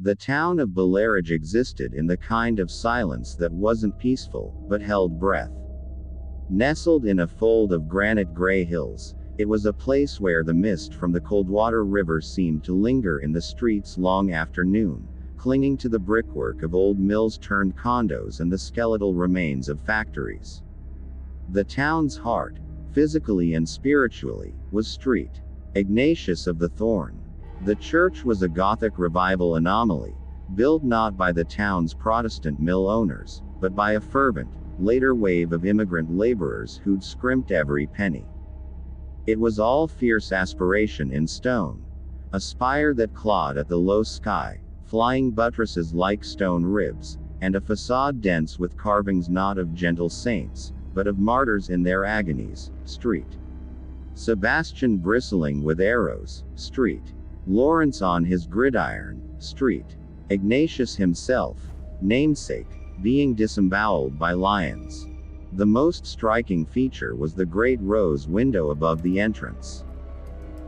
The town of Bellerage existed in the kind of silence that wasn't peaceful, but held breath. Nestled in a fold of granite gray hills, it was a place where the mist from the Coldwater River seemed to linger in the streets long after noon, clinging to the brickwork of old mills turned condos and the skeletal remains of factories. The town's heart, physically and spiritually, was St. Ignatius of the Thorn. The church was a Gothic revival anomaly, built not by the town's Protestant mill owners, but by a fervent, later wave of immigrant laborers who'd scrimped every penny. It was all fierce aspiration in stone, a spire that clawed at the low sky, flying buttresses like stone ribs, and a facade dense with carvings not of gentle saints, but of martyrs in their agonies. St. Sebastian bristling with arrows. St. Lawrence on his gridiron. St. Ignatius himself, namesake, being disemboweled by lions. The most striking feature was the great rose window above the entrance.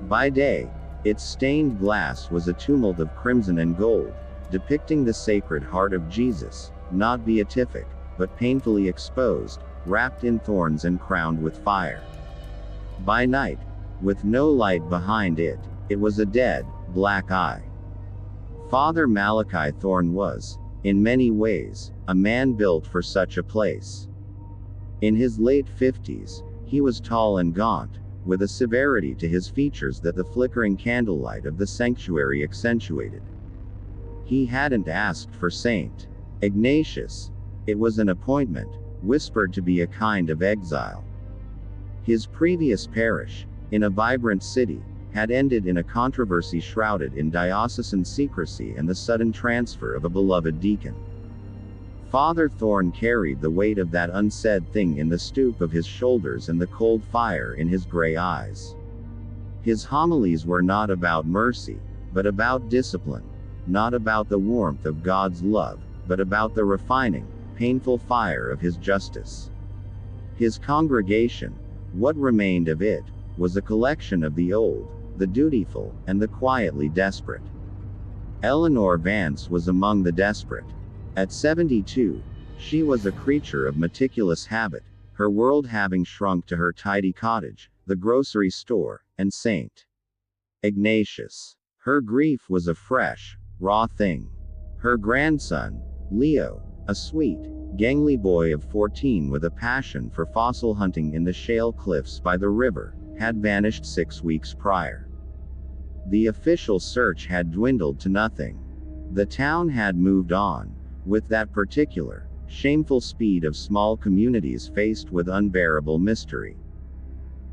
By day, its stained glass was a tumult of crimson and gold, depicting the Sacred Heart of Jesus, not beatific, but painfully exposed, wrapped in thorns and crowned with fire. By night, with no light behind it, it was a dead, black eye. Father Malachi Thorn was, in many ways, a man built for such a place. In his late 50s, he was tall and gaunt, with a severity to his features that the flickering candlelight of the sanctuary accentuated. He hadn't asked for St. Ignatius. It was an appointment, whispered to be a kind of exile. His previous parish, in a vibrant city, had ended in a controversy shrouded in diocesan secrecy and the sudden transfer of a beloved deacon. Father Thorn carried the weight of that unsaid thing in the stoop of his shoulders and the cold fire in his gray eyes. His homilies were not about mercy, but about discipline, not about the warmth of God's love, but about the refining, painful fire of his justice. His congregation, what remained of it, was a collection of the old, the dutiful, and the quietly desperate. Eleanor Vance was among the desperate. At 72, she was a creature of meticulous habit, her world having shrunk to her tidy cottage, the grocery store, and St. Ignatius. Her grief was a fresh, raw thing. Her grandson, Leo, a sweet, gangly boy of 14 with a passion for fossil hunting in the shale cliffs by the river, had vanished 6 weeks prior. The official search had dwindled to nothing. The town had moved on, with that particular, shameful speed of small communities faced with unbearable mystery.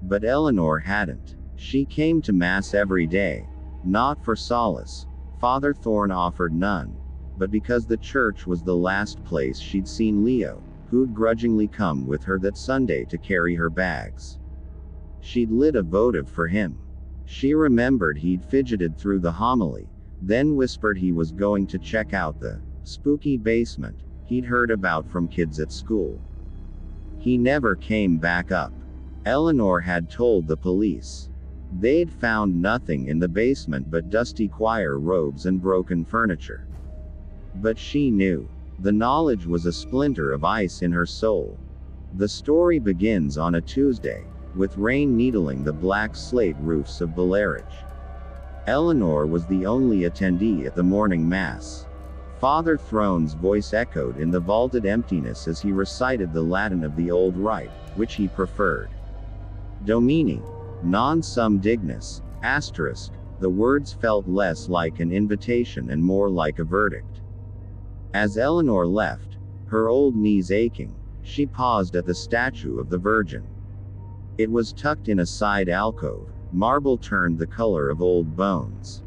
But Eleanor hadn't. She came to Mass every day, not for solace, Father Thorn offered none, but because the church was the last place she'd seen Leo, who'd grudgingly come with her that Sunday to carry her bags. She'd lit a votive for him. She remembered he'd fidgeted through the homily, then whispered he was going to check out the spooky basement he'd heard about from kids at school. He never came back up. Eleanor had told the police. They'd found nothing in the basement but dusty choir robes and broken furniture. But she knew. The knowledge was a splinter of ice in her soul. The story begins on a Tuesday, with rain needling the black slate roofs of Bellerage. Eleanor was the only attendee at the morning Mass. Father Throne's voice echoed in the vaulted emptiness as he recited the Latin of the Old Rite, which he preferred. Domini, non sum dignus, asterisk, the words felt less like an invitation and more like a verdict. As Eleanor left, her old knees aching, she paused at the statue of the Virgin. It was tucked in a side alcove, marble turned the color of old bones.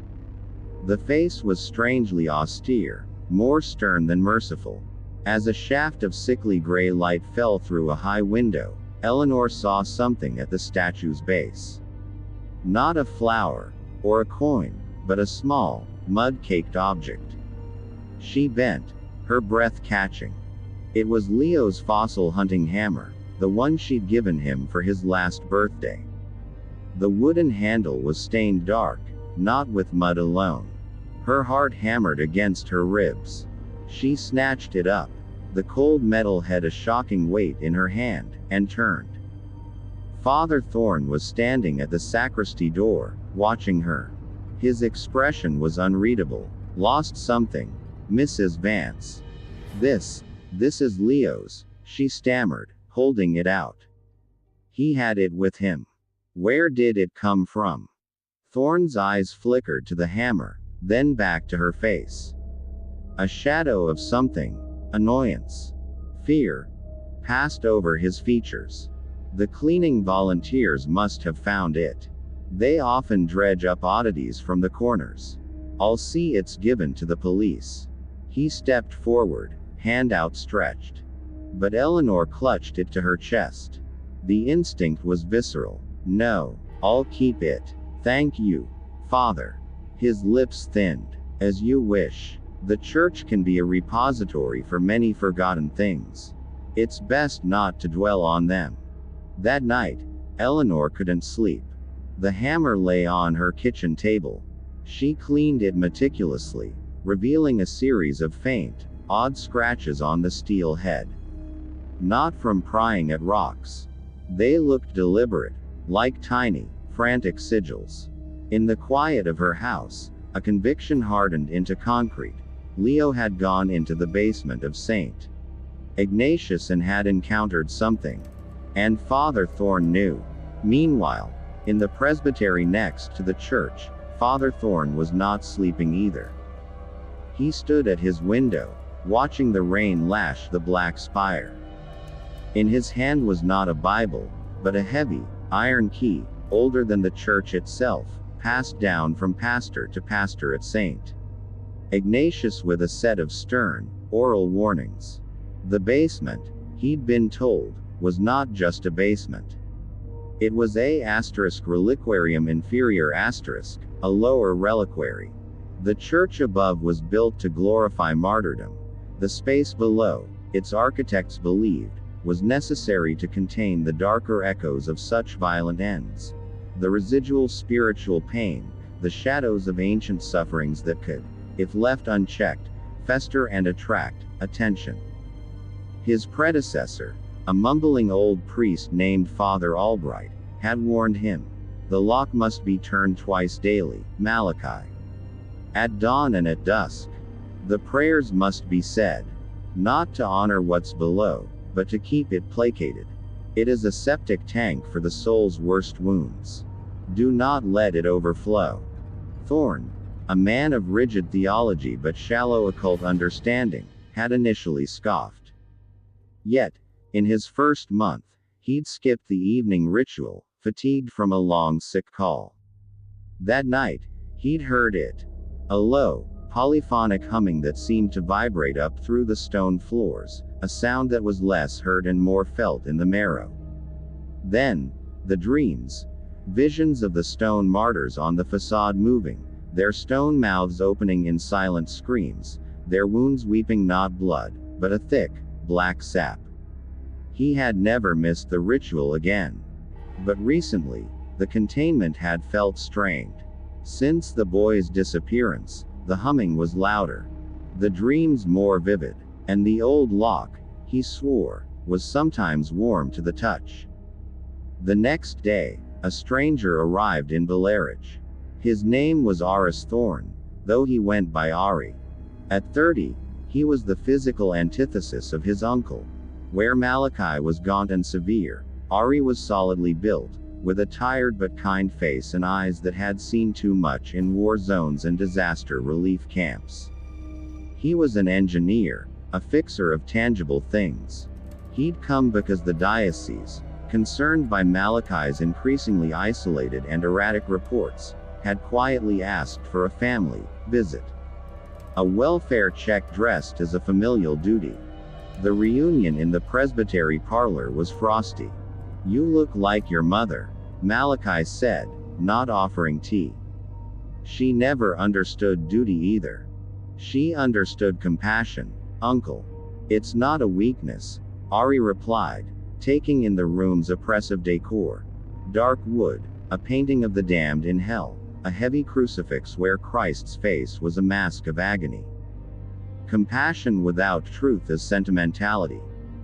The face was strangely austere, more stern than merciful. As a shaft of sickly gray light fell through a high window, Eleanor saw something at the statue's base. Not a flower, or a coin, but a small, mud-caked object. She bent, her breath catching. It was Leo's fossil hunting hammer, the one she'd given him for his last birthday. The wooden handle was stained dark, not with mud alone. Her heart hammered against her ribs. She snatched it up. The cold metal had a shocking weight in her hand, and turned. Father Thorn was standing at the sacristy door, watching her. His expression was unreadable. Lost something. Mrs. Vance. This is Leo's, she stammered, holding it out. He had it with him. Where did it come from? Thorn's eyes flickered to the hammer, then back to her face. A shadow of something, annoyance, fear, passed over his features. The cleaning volunteers must have found it. They often dredge up oddities from the corners. I'll see it's given to the police. He stepped forward, hand outstretched. But Eleanor clutched it to her chest. The instinct was visceral. No, I'll keep it. Thank you, Father. His lips thinned. As you wish. The church can be a repository for many forgotten things. It's best not to dwell on them. That night, Eleanor couldn't sleep. The hammer lay on her kitchen table. She cleaned it meticulously, revealing a series of faint, odd scratches on the steel head. Not from prying at rocks. They looked deliberate, like tiny, frantic sigils. In the quiet of her house, a conviction hardened into concrete. Leo had gone into the basement of St. Ignatius and had encountered something. And Father Thorn knew. Meanwhile, in the presbytery next to the church, Father Thorn was not sleeping either. He stood at his window, watching the rain lash the black spire. In his hand was not a Bible, but a heavy, iron key, older than the church itself, passed down from pastor to pastor at St. Ignatius with a set of stern, oral warnings. The basement, he'd been told, was not just a basement. It was a reliquarium inferior a lower reliquary. The church above was built to glorify martyrdom. The space below, its architects believed, was necessary to contain the darker echoes of such violent ends. The residual spiritual pain, the shadows of ancient sufferings that could, if left unchecked, fester and attract attention. His predecessor, a mumbling old priest named Father Albright, had warned him. The lock must be turned twice daily, Malachi. At dawn and at dusk. The prayers must be said. Not to honor what's below, but to keep it placated. It is a septic tank for the soul's worst wounds. Do not let it overflow. Thorn, a man of rigid theology but shallow occult understanding, had initially scoffed. Yet, in his first month, he'd skipped the evening ritual, fatigued from a long sick call. That night, he'd heard it. A low, polyphonic humming that seemed to vibrate up through the stone floors, a sound that was less heard and more felt in the marrow. Then, the dreams. Visions of the stone martyrs on the facade moving, their stone mouths opening in silent screams, their wounds weeping not blood, but a thick, black sap. He had never missed the ritual again. But recently, the containment had felt strained. Since the boy's disappearance, the humming was louder. The dreams more vivid. And the old lock, he swore, was sometimes warm to the touch. The next day, a stranger arrived in Bellerage. His name was Aris Thorn, though he went by Ari. At 30, he was the physical antithesis of his uncle. Where Malachi was gaunt and severe, Ari was solidly built, with a tired but kind face and eyes that had seen too much in war zones and disaster relief camps. He was an engineer, a fixer of tangible things. He'd come because the diocese, concerned by Malachi's increasingly isolated and erratic reports, had quietly asked for a family visit. A welfare check dressed as a familial duty. The reunion in the presbytery parlor was frosty. "You look like your mother," Malachi said, not offering tea. She never understood duty either. She understood compassion. "Uncle. It's not a weakness," Ari replied, taking in the room's oppressive decor. Dark wood, a painting of the damned in hell, a heavy crucifix where Christ's face was a mask of agony. Compassion without truth is sentimentality.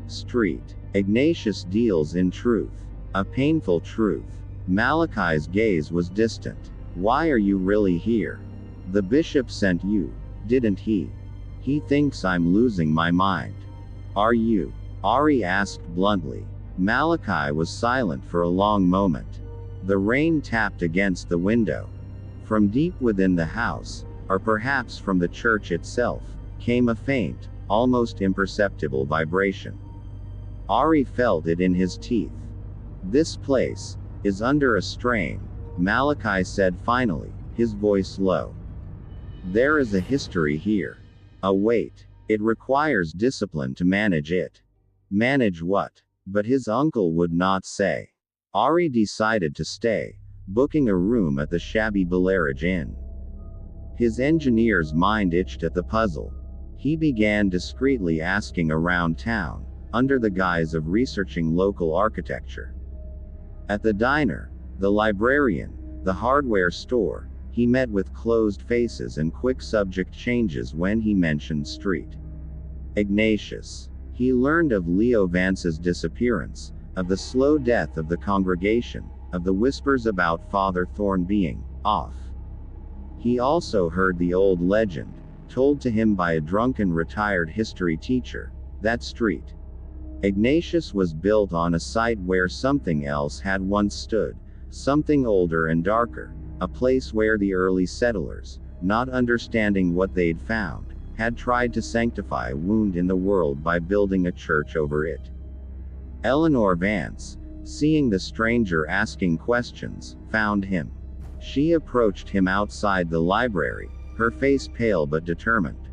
Street. Ignatius deals in truth. A painful truth. Malachi's gaze was distant. Why are you really here? The bishop sent you, didn't he? He thinks I'm losing my mind. Are you? Ari asked bluntly. Malachi was silent for a long moment. The rain tapped against the window. From deep within the house, or perhaps from the church itself, came a faint, almost imperceptible vibration. Ari felt it in his teeth. This place is under a strain, Malachi said finally, his voice low. There is a history here. A weight. It requires discipline to manage it. Manage what? But his uncle would not say. Ari decided to stay, booking a room at the shabby Bellerage Inn. His engineer's mind itched at the puzzle. He began discreetly asking around town, under the guise of researching local architecture. At the diner, the librarian, the hardware store, he met with closed faces and quick subject changes when he mentioned street. Ignatius. He learned of Leo Vance's disappearance, of the slow death of the congregation, of the whispers about Father Thorn being off. He also heard the old legend, told to him by a drunken retired history teacher, that street. Ignatius was built on a site where something else had once stood, something older and darker, a place where the early settlers, not understanding what they'd found, had tried to sanctify a wound in the world by building a church over it. Eleanor Vance, seeing the stranger asking questions, found him. She approached him outside the library, her face pale but determined.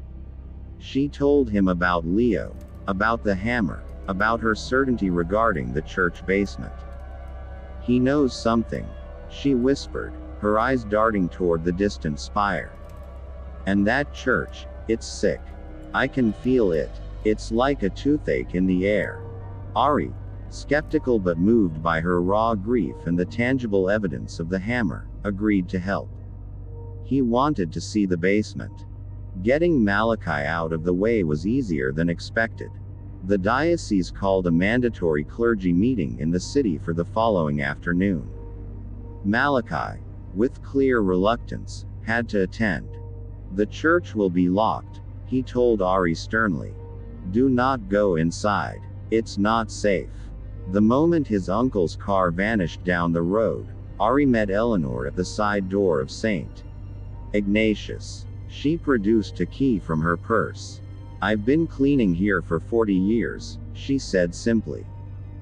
She told him about Leo, about the hammer, about her certainty regarding the church basement. He knows something, she whispered, her eyes darting toward the distant spire. And that church, it's sick. I can feel it. It's like a toothache in the air. Ari, skeptical but moved by her raw grief and the tangible evidence of the hammer, agreed to help. He wanted to see the basement. Getting Malachi out of the way was easier than expected. The diocese called a mandatory clergy meeting in the city for the following afternoon. Malachi, with clear reluctance, had to attend. The church will be locked, he told Ari sternly. Do not go inside. It's not safe. The moment his uncle's car vanished down the road, Ari met Eleanor at the side door of St. Ignatius. She produced a key from her purse. I've been cleaning here for 40 years, she said simply.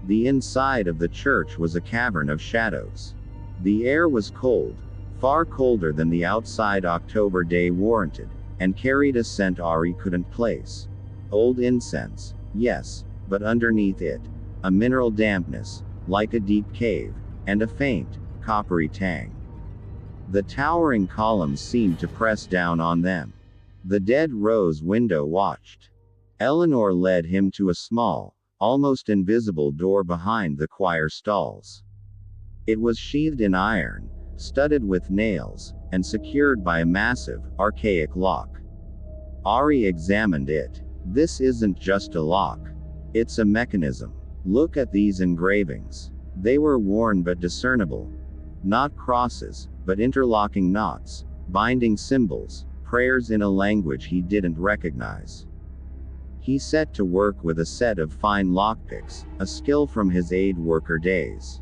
The inside of the church was a cavern of shadows. The air was cold, far colder than the outside October day warranted, and carried a scent Ari couldn't place. Old incense, yes, but underneath it, a mineral dampness, like a deep cave, and a faint, coppery tang. The towering columns seemed to press down on them. The dead rose window watched. Eleanor led him to a small, almost invisible door behind the choir stalls. It was sheathed in iron, studded with nails, and secured by a massive, archaic lock. Ari examined it. This isn't just a lock. It's a mechanism. Look at these engravings. They were worn but discernible. Not crosses, but interlocking knots, binding symbols, prayers in a language he didn't recognize. He set to work with a set of fine lockpicks, a skill from his aid worker days.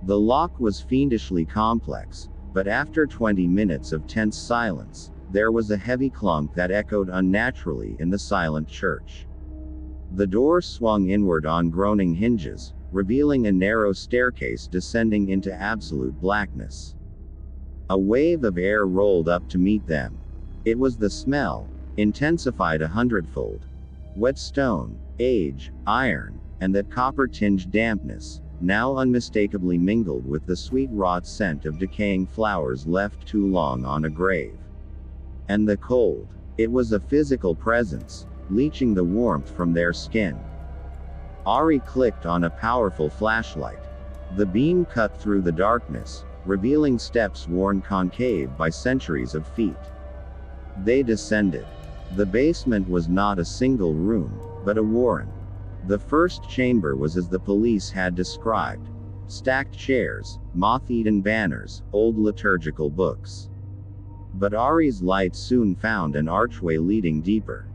The lock was fiendishly complex, but after 20 minutes of tense silence, there was a heavy clunk that echoed unnaturally in the silent church. The door swung inward on groaning hinges, revealing a narrow staircase descending into absolute blackness. A wave of air rolled up to meet them. It was the smell, intensified 100-fold. Wet stone, age, iron, and that copper-tinged dampness, now unmistakably mingled with the sweet rot scent of decaying flowers left too long on a grave. And the cold. It was a physical presence, leaching the warmth from their skin. Ari clicked on a powerful flashlight. The beam cut through the darkness, revealing steps worn concave by centuries of feet. They descended. The basement was not a single room, but a warren. The first chamber was as the police had described. Stacked chairs, moth-eaten banners, old liturgical books. But Ari's light soon found an archway leading deeper.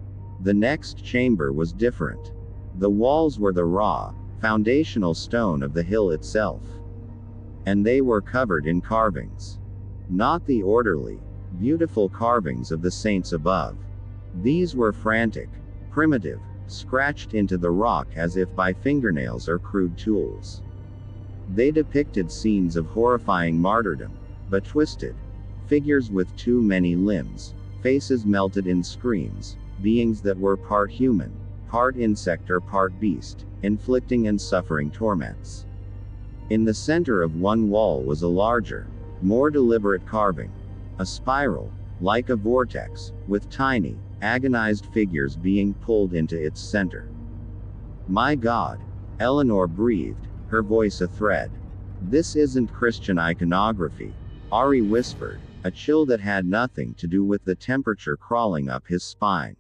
The next chamber was different. The walls were the raw, foundational stone of the hill itself. And they were covered in carvings. Not the orderly, beautiful carvings of the saints above. These were frantic, primitive, scratched into the rock as if by fingernails or crude tools. They depicted scenes of horrifying martyrdom, but twisted. Figures with too many limbs, faces melted in screams, beings that were part human, part insect or part beast, inflicting and suffering torments. In the center of one wall was a larger, more deliberate carving. A spiral, like a vortex, with tiny, agonized figures being pulled into its center. "My God," Eleanor breathed, her voice a thread. "This isn't Christian iconography," Ari whispered, a chill that had nothing to do with the temperature crawling up his spine.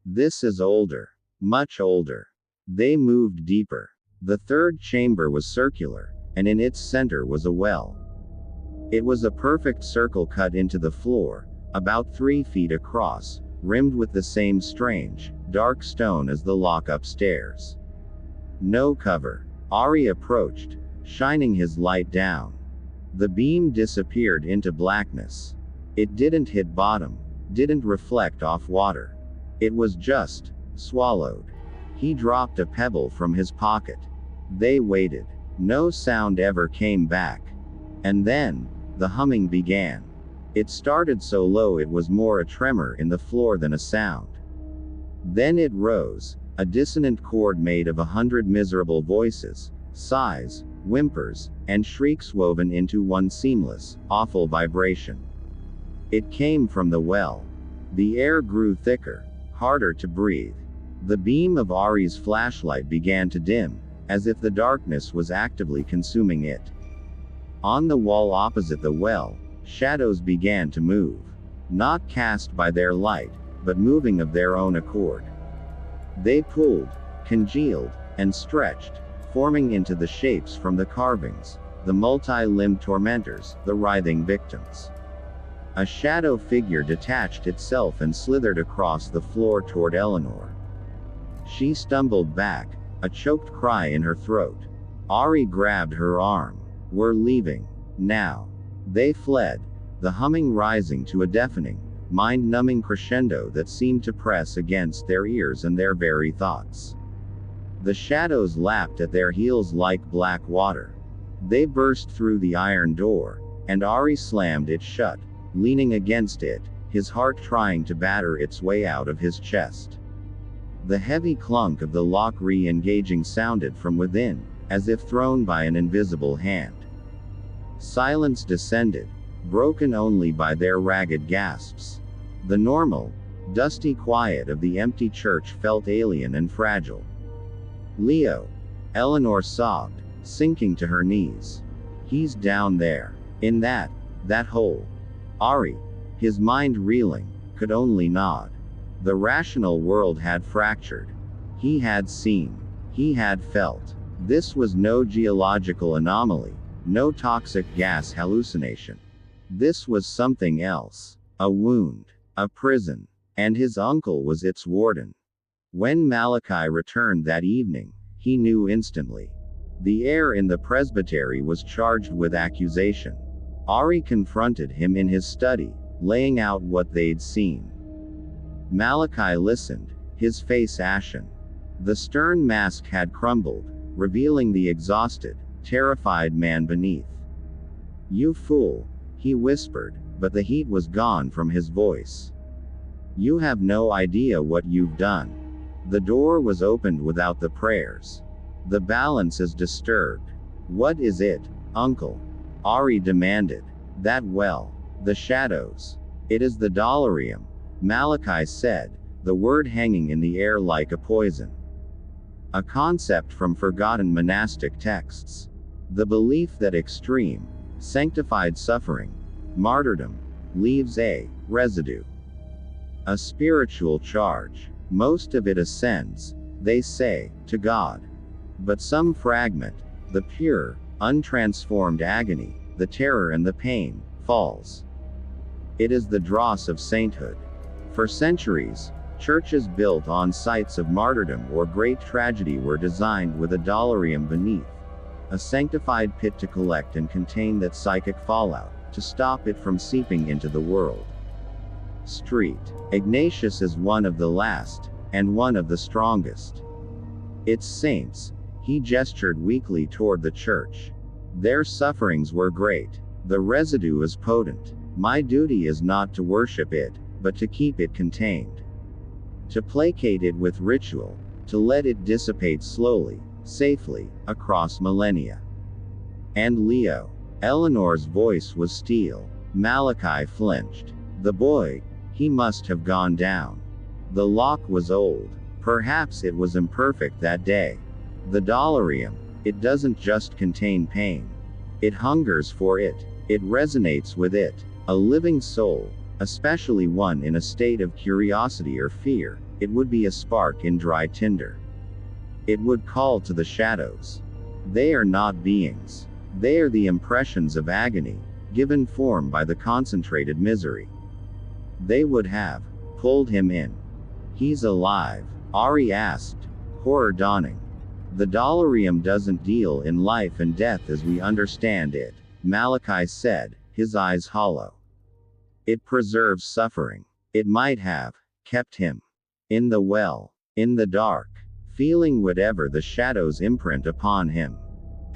"This is older. Much older." They moved deeper. The third chamber was circular, and in its center was a well. It was a perfect circle cut into the floor, about 3 feet across, rimmed with the same strange, dark stone as the lock upstairs. No cover. Ari approached, shining his light down. The beam disappeared into blackness. It didn't hit bottom, didn't reflect off water. It was just swallowed. He dropped a pebble from his pocket. They waited. No sound ever came back. And then, the humming began. It started so low it was more a tremor in the floor than a sound. Then it rose, a dissonant chord made of 100 miserable voices, sighs, whimpers, and shrieks woven into one seamless, awful vibration. It came from the well. The air grew thicker, harder to breathe. The beam of Ari's flashlight began to dim, as if the darkness was actively consuming it. On the wall opposite the well, shadows began to move. Not cast by their light, but moving of their own accord. They pulled, congealed, and stretched, forming into the shapes from the carvings, the multi-limbed tormentors, the writhing victims. A shadow figure detached itself and slithered across the floor toward Eleanor. She stumbled back, a choked cry in her throat. Ari grabbed her arm. "We're leaving. Now." They fled, the humming rising to a deafening, mind-numbing crescendo that seemed to press against their ears and their very thoughts. The shadows lapped at their heels like black water. They burst through the iron door, and Ari slammed it shut, leaning against it, his heart trying to batter its way out of his chest. The heavy clunk of the lock re-engaging sounded from within, as if thrown by an invisible hand. Silence descended, broken only by their ragged gasps. The normal, dusty quiet of the empty church felt alien and fragile. "Leo," Eleanor sobbed, sinking to her knees. "He's down there. In that hole." Ari, his mind reeling, could only nod. The rational world had fractured. He had seen. He had felt. This was no geological anomaly, no toxic gas hallucination. This was something else. A wound. A prison. And his uncle was its warden. When Malachi returned that evening, he knew instantly. The air in the presbytery was charged with accusation. Ari confronted him in his study, laying out what they'd seen. Malachi listened, his face ashen. The stern mask had crumbled, revealing the exhausted, terrified man beneath. "You fool," he whispered, but the heat was gone from his voice. "You have no idea what you've done." The door was opened without the prayers. "The balance is disturbed." "What is it, uncle?" Ari demanded. "That well. The shadows." "It is the dolorium," Malachi said, the word hanging in the air like a poison. "A concept from forgotten monastic texts. The belief that extreme, Sanctified suffering, martyrdom, leaves a residue. A spiritual charge. Most of it ascends, they say, to God. But some fragment, the pure, untransformed agony, the terror and the pain, falls. It is the dross of sainthood. For centuries, churches built on sites of martyrdom or great tragedy were designed with a dolorium beneath, a sanctified pit to collect and contain that psychic fallout, to stop it from seeping into the world. Street. Ignatius is one of the last, and one of the strongest. Its saints, he gestured weakly toward the church. Their sufferings were great. The residue is potent. My duty is not to worship it, but to keep it contained. To placate it with ritual, to let it dissipate slowly, safely, across millennia. And Leo. Eleanor's voice was steel. Malachi flinched. The boy, he must have gone down. The lock was old. Perhaps it was imperfect that day. The dolorium, it doesn't just contain pain. It hungers for it. It resonates with it. A living soul, especially one in a state of curiosity or fear, it would be a spark in dry tinder. It would call to the shadows. They are not beings. They are the impressions of agony, given form by the concentrated misery. They would have pulled him in. He's alive, Ari asked, horror dawning. The dolorium doesn't deal in life and death as we understand it, Malachi said, his eyes hollow. It preserves suffering. It might have kept him in the well, in the dark, feeling whatever the shadows imprint upon him.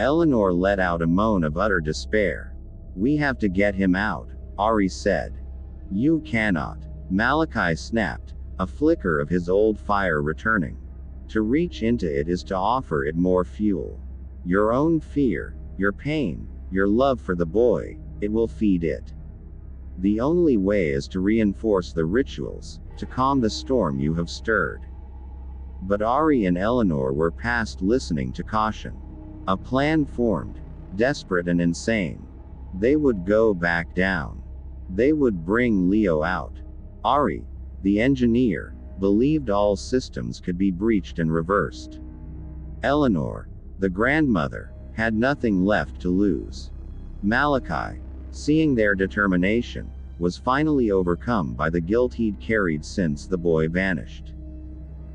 Eleanor let out a moan of utter despair. We have to get him out, Ari said. You cannot, Malachi snapped, a flicker of his old fire returning. To reach into it is to offer it more fuel. Your own fear, your pain, your love for the boy, it will feed it. The only way is to reinforce the rituals, to calm the storm you have stirred. But Ari and Eleanor were past listening to caution. A plan formed, desperate and insane. They would go back down. They would bring Leo out. Ari, the engineer, believed all systems could be breached and reversed. Eleanor, the grandmother, had nothing left to lose. Malachi, seeing their determination, was finally overcome by the guilt he'd carried since the boy vanished.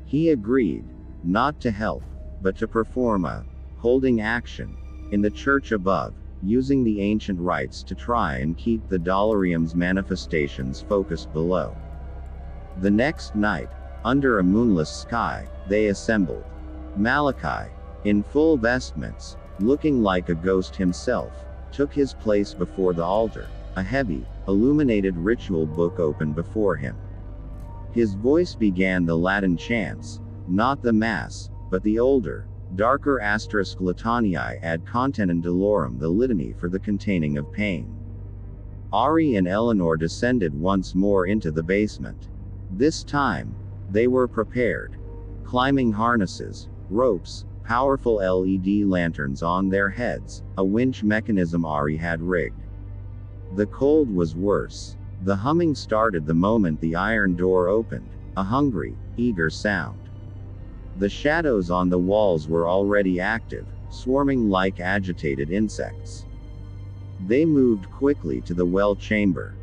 He agreed, not to help, but to perform a holding action in the church above, using the ancient rites to try and keep the dolorium's manifestations focused below. The next night, under a moonless sky, they assembled. Malachi, in full vestments, looking like a ghost himself, took his place before the altar, a heavy, illuminated ritual book open before him. His voice began the Latin chants, not the Mass, but the older, darker asterisk litaniae ad contenam dolorum, the litany for the containing of pain. Ari and Eleanor descended once more into the basement. This time, they were prepared. Climbing harnesses, ropes, powerful LED lanterns on their heads, a winch mechanism Ari had rigged. The cold was worse. The humming started the moment the iron door opened, a hungry, eager sound. The shadows on the walls were already active, swarming like agitated insects. They moved quickly to the well chamber.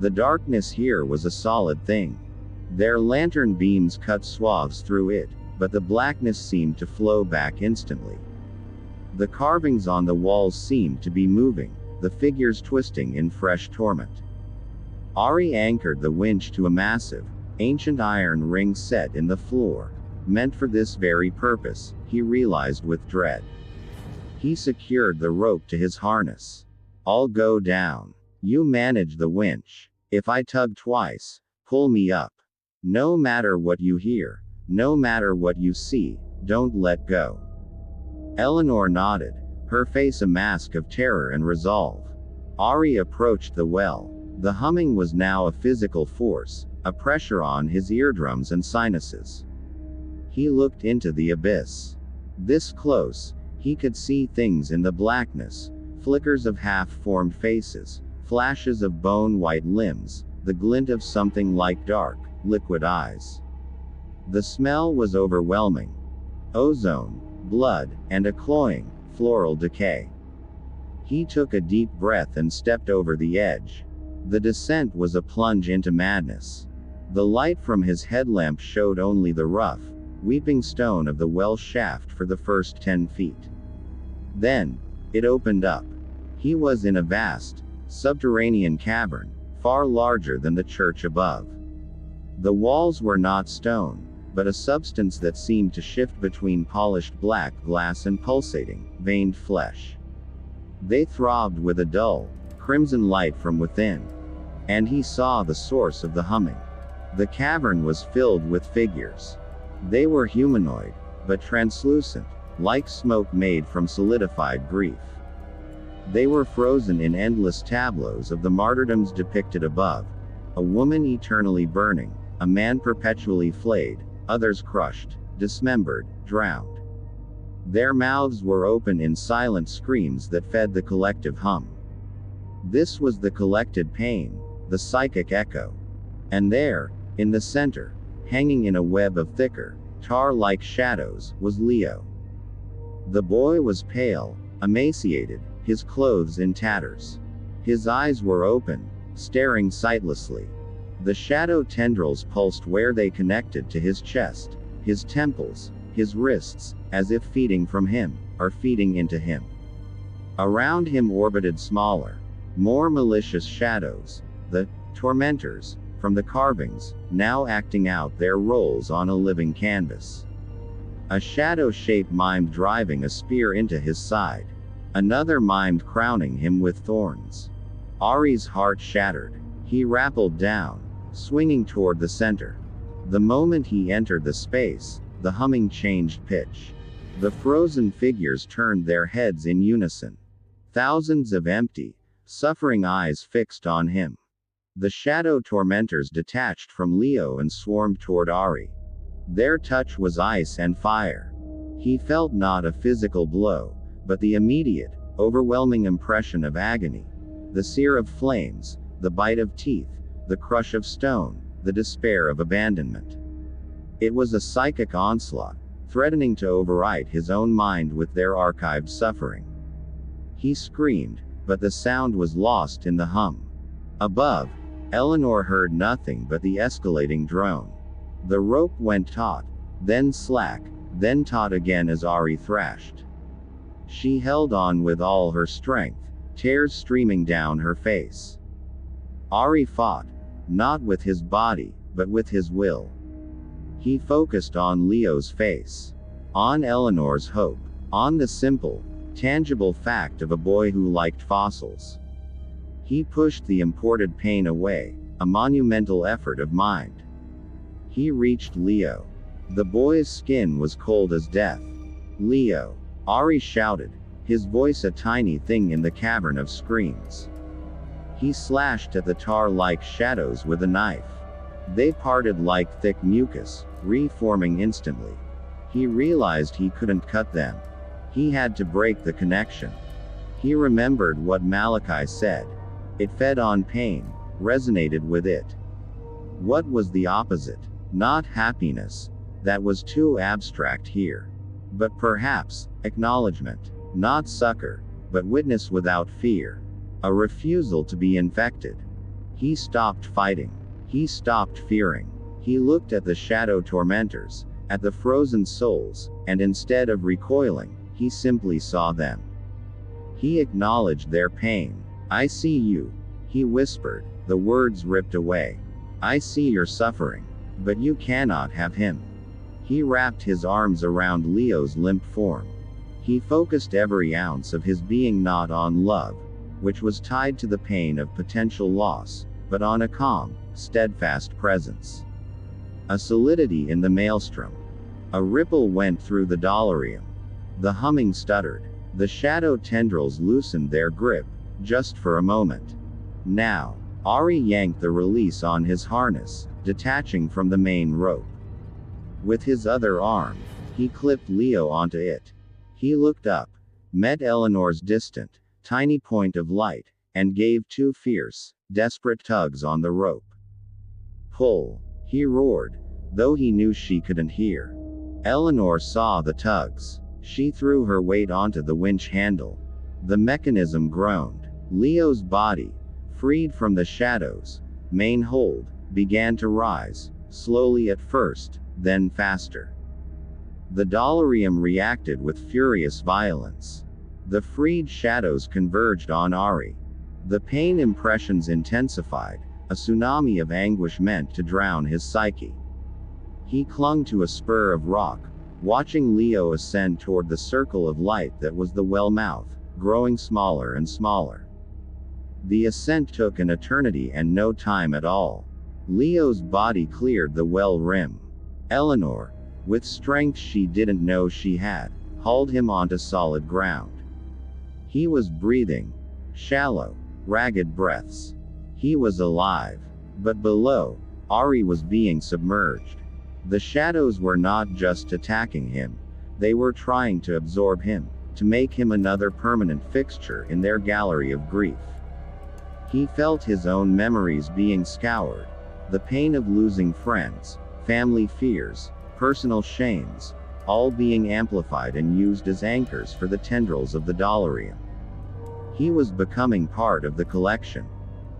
The darkness here was a solid thing. Their lantern beams cut swaths through it, but the blackness seemed to flow back instantly. The carvings on the walls seemed to be moving, the figures twisting in fresh torment. Ari anchored the winch to a massive, ancient iron ring set in the floor, meant for this very purpose, he realized with dread. He secured the rope to his harness. I'll go down. You manage the winch. If I tug twice, pull me up. No matter what you hear, no matter what you see, don't let go. Eleanor nodded, her face a mask of terror and resolve. Ari approached the well. The humming was now a physical force, a pressure on his eardrums and sinuses. He looked into the abyss. This close, he could see things in the blackness, Flickers of half-formed faces, flashes of bone-white limbs, the glint of something like dark, liquid eyes. The smell was overwhelming. Ozone, blood, and a cloying, floral decay. He took a deep breath and stepped over the edge. The descent was a plunge into madness. The light from his headlamp showed only the rough, weeping stone of the well shaft for the first 10 feet. Then, it opened up. He was in a vast, subterranean cavern, far larger than the church above. The walls were not stone, but a substance that seemed to shift between polished black glass and pulsating, veined flesh. They throbbed with a dull, crimson light from within. And he saw the source of the humming. The cavern was filled with figures. They were humanoid, but translucent, like smoke made from solidified grief. They were frozen in endless tableaus of the martyrdoms depicted above. A woman eternally burning, a man perpetually flayed, others crushed, dismembered, drowned. Their mouths were open in silent screams that fed the collective hum. This was the collected pain, the psychic echo. And there, in the center, hanging in a web of thicker, tar-like shadows, was Leo. The boy was pale, emaciated, his clothes in tatters. His eyes were open, staring sightlessly. The shadow tendrils pulsed where they connected to his chest, his temples, his wrists, as if feeding from him, or feeding into him. Around him orbited smaller, more malicious shadows, the tormentors, from the carvings, now acting out their roles on a living canvas. A shadow shape mimed driving a spear into his side. Another mimed crowning him with thorns. Ari's heart shattered. He rappelled down, swinging toward the center. The moment he entered the space, the humming changed pitch. The frozen figures turned their heads in unison. Thousands of empty, suffering eyes fixed on him. The shadow tormentors detached from Leo and swarmed toward Ari. Their touch was ice and fire. He felt not a physical blow, but the immediate, overwhelming impression of agony. The sear of flames, the bite of teeth, the crush of stone, the despair of abandonment. It was a psychic onslaught, threatening to overwrite his own mind with their archived suffering. He screamed, but the sound was lost in the hum. Above, Eleanor heard nothing but the escalating drone. The rope went taut, then slack, then taut again as Ari thrashed. She held on with all her strength, tears streaming down her face. Ari fought, not with his body, but with his will. He focused on Leo's face, on Eleanor's hope, on the simple, tangible fact of a boy who liked fossils. He pushed the imported pain away, a monumental effort of mind. He reached Leo. The boy's skin was cold as death. Leo! Ari shouted, his voice a tiny thing in the cavern of screams. He slashed at the tar-like shadows with a knife. They parted like thick mucus, reforming instantly. He realized he couldn't cut them. He had to break the connection. He remembered what Malachi said. It fed on pain, resonated with it. What was the opposite? Not happiness. That was too abstract here. But perhaps, acknowledgement. Not succor, but witness without fear. A refusal to be infected. He stopped fighting. He stopped fearing. He looked at the shadow tormentors, at the frozen souls, and instead of recoiling, he simply saw them. He acknowledged their pain. I see you, he whispered, the words ripped away. I see your suffering. But you cannot have him. He wrapped his arms around Leo's limp form. He focused every ounce of his being not on love, which was tied to the pain of potential loss, but on a calm, steadfast presence. A solidity in the maelstrom. A ripple went through the dolarium. The humming stuttered. The shadow tendrils loosened their grip, just for a moment. Now, Ari yanked the release on his harness, detaching from the main rope. With his other arm, he clipped Leo onto it. He looked up, met Eleanor's distant, tiny point of light, and gave two fierce, desperate tugs on the rope. Pull, he roared, though he knew she couldn't hear. Eleanor saw the tugs. She threw her weight onto the winch handle. The mechanism groaned. Leo's body, freed from the shadows, main hold, began to rise, slowly at first, then faster. The Dollarium reacted with furious violence. The freed shadows converged on Ari. The pain impressions intensified, a tsunami of anguish meant to drown his psyche. He clung to a spur of rock, watching Leo ascend toward the circle of light that was the well mouth, growing smaller and smaller. The ascent took an eternity and no time at all. Leo's body cleared the well rim. Eleanor, with strength she didn't know she had, hauled him onto solid ground. He was breathing. Shallow, ragged breaths. He was alive. But below, Ari was being submerged. The shadows were not just attacking him. They were trying to absorb him, to make him another permanent fixture in their gallery of grief. He felt his own memories being scoured. The pain of losing friends, family fears, personal shames, all being amplified and used as anchors for the tendrils of the Dollarium. He was becoming part of the collection.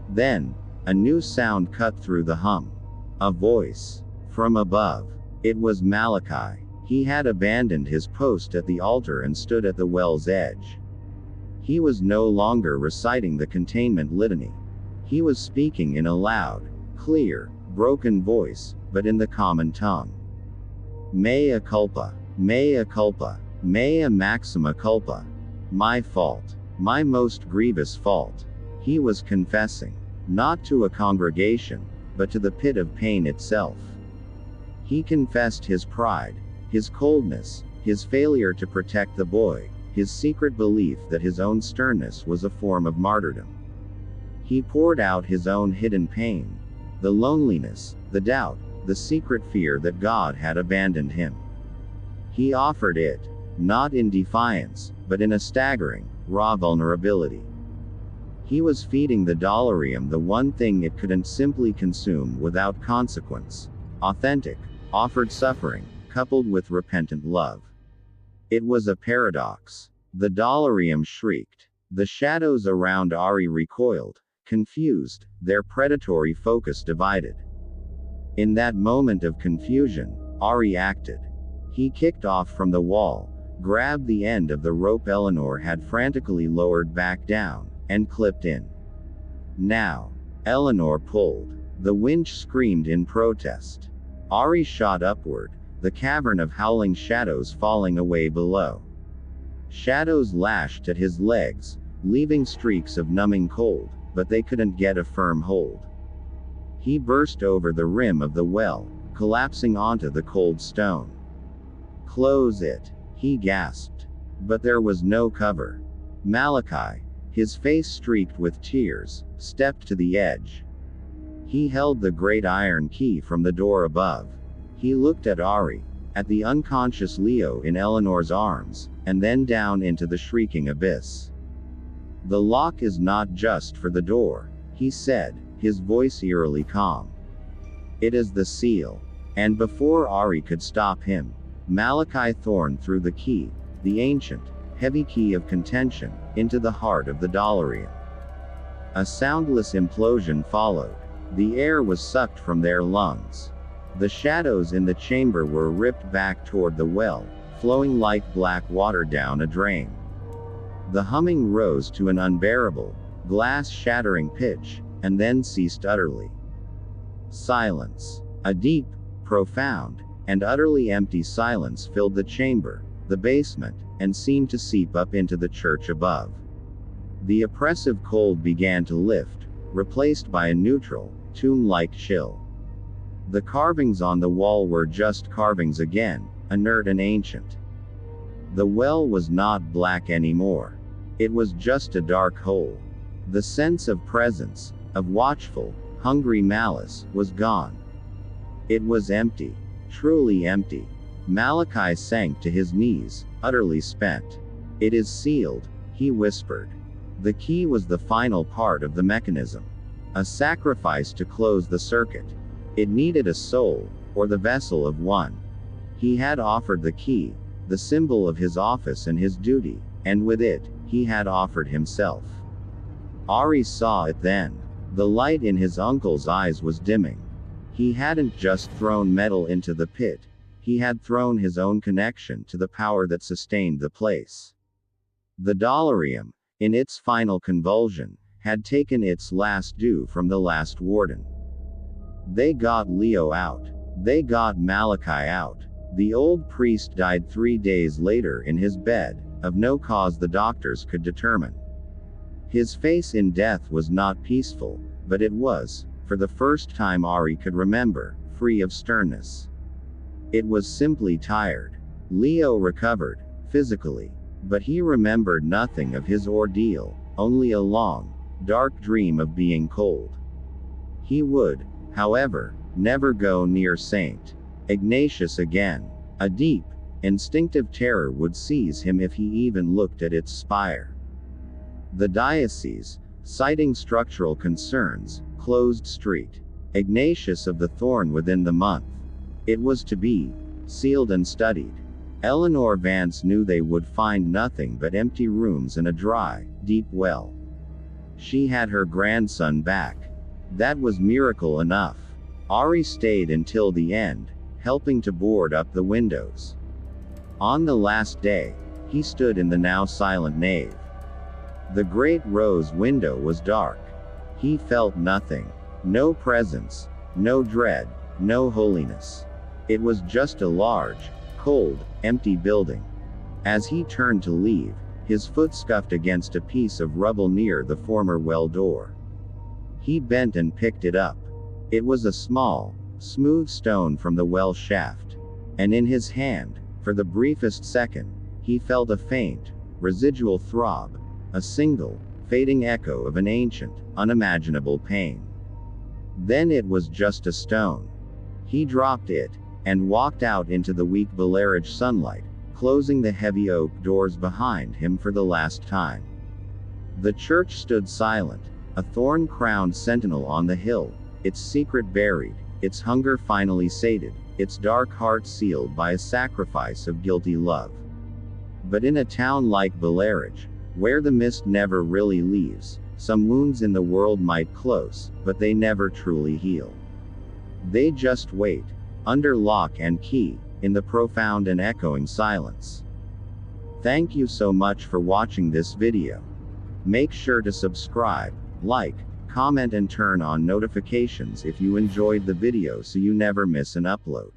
Then, a new sound cut through the hum. A voice. From above. It was Malachi. He had abandoned his post at the altar and stood at the well's edge. He was no longer reciting the containment litany. He was speaking in a loud, clear, broken voice, but in the common tongue. Mea culpa, mea culpa, mea maxima culpa. My fault. My most grievous fault. He was confessing, not to a congregation, but to the pit of pain itself. He confessed his pride, his coldness, his failure to protect the boy, his secret belief that his own sternness was a form of martyrdom. He poured out his own hidden pain, the loneliness, the doubt, the secret fear that God had abandoned him. He offered it, not in defiance, but in a staggering, raw vulnerability. He was feeding the Dollarium the one thing it couldn't simply consume without consequence: authentic, offered suffering, coupled with repentant love. It was a paradox. The Dollarium shrieked. The shadows around Ari recoiled, confused, their predatory focus divided. In that moment of confusion, Ari acted. He kicked off from the wall, grabbed the end of the rope Eleanor had frantically lowered back down, and clipped in. Now. Eleanor pulled. The winch screamed in protest. Ari shot upward, the cavern of howling shadows falling away below. Shadows lashed at his legs, leaving streaks of numbing cold, but they couldn't get a firm hold. He burst over the rim of the well, collapsing onto the cold stone. Close it, he gasped. But there was no cover. Malachi, his face streaked with tears, stepped to the edge. He held the great iron key from the door above. He looked at Ari, at the unconscious Leo in Eleanor's arms, and then down into the shrieking abyss. The lock is not just for the door, he said, his voice eerily calm. It is the seal. And before Ari could stop him, Malachi Thorne threw the key, the ancient, heavy key of contention, into the heart of the Dollarium. A soundless implosion followed. The air was sucked from their lungs. The shadows in the chamber were ripped back toward the well, flowing like black water down a drain. The humming rose to an unbearable, glass-shattering pitch, and then ceased utterly. Silence. A deep, profound, and utterly empty silence filled the chamber, the basement, and seemed to seep up into the church above. The oppressive cold began to lift, replaced by a neutral, tomb-like chill. The carvings on the wall were just carvings again, inert and ancient. The well was not black anymore. It was just a dark hole. The sense of presence, of watchful, hungry malice, was gone. It was empty. Truly empty. Malachi sank to his knees, utterly spent. It is sealed, he whispered. The key was the final part of the mechanism. A sacrifice to close the circuit. It needed a soul, or the vessel of one. He had offered the key, the symbol of his office and his duty, and with it, he had offered himself. Ari saw it then. The light in his uncle's eyes was dimming. He hadn't just thrown metal into the pit, he had thrown his own connection to the power that sustained the place. The dollarium, in its final convulsion, had taken its last due from the last warden. They got Leo out. They got Malachi out. The old priest died 3 days later in his bed, of no cause the doctors could determine. His face in death was not peaceful, but it was, for the first time Ari could remember, free of sternness. It was simply tired. Leo recovered, physically. But he remembered nothing of his ordeal, only a long, dark dream of being cold. He would, however, never go near St. Ignatius again. A deep, instinctive terror would seize him if he even looked at its spire. The diocese, citing structural concerns, closed St. Ignatius of the Thorn within the month. It was to be sealed and studied. Eleanor Vance knew they would find nothing but empty rooms and a dry, deep well. She had her grandson back. That was miracle enough. Ari stayed until the end, helping to board up the windows. On the last day, he stood in the now silent nave. The great rose window was dark. He felt nothing. No presence, no dread, no holiness. It was just a large, cold, empty building. As he turned to leave, his foot scuffed against a piece of rubble near the former well door. He bent and picked it up. It was a small, smooth stone from the well shaft. And in his hand, for the briefest second, he felt a faint, residual throb, a single, fading echo of an ancient, unimaginable pain. Then it was just a stone. He dropped it, and walked out into the weak Belarage sunlight, closing the heavy oak doors behind him for the last time. The church stood silent, a thorn-crowned sentinel on the hill, its secret buried, its hunger finally sated, its dark heart sealed by a sacrifice of guilty love. But in a town like Belarage, where the mist never really leaves, some wounds in the world might close, but they never truly heal. They just wait, under lock and key, in the profound and echoing silence. Thank you so much for watching this video. Make sure to subscribe, like, comment and turn on notifications if you enjoyed the video so you never miss an upload.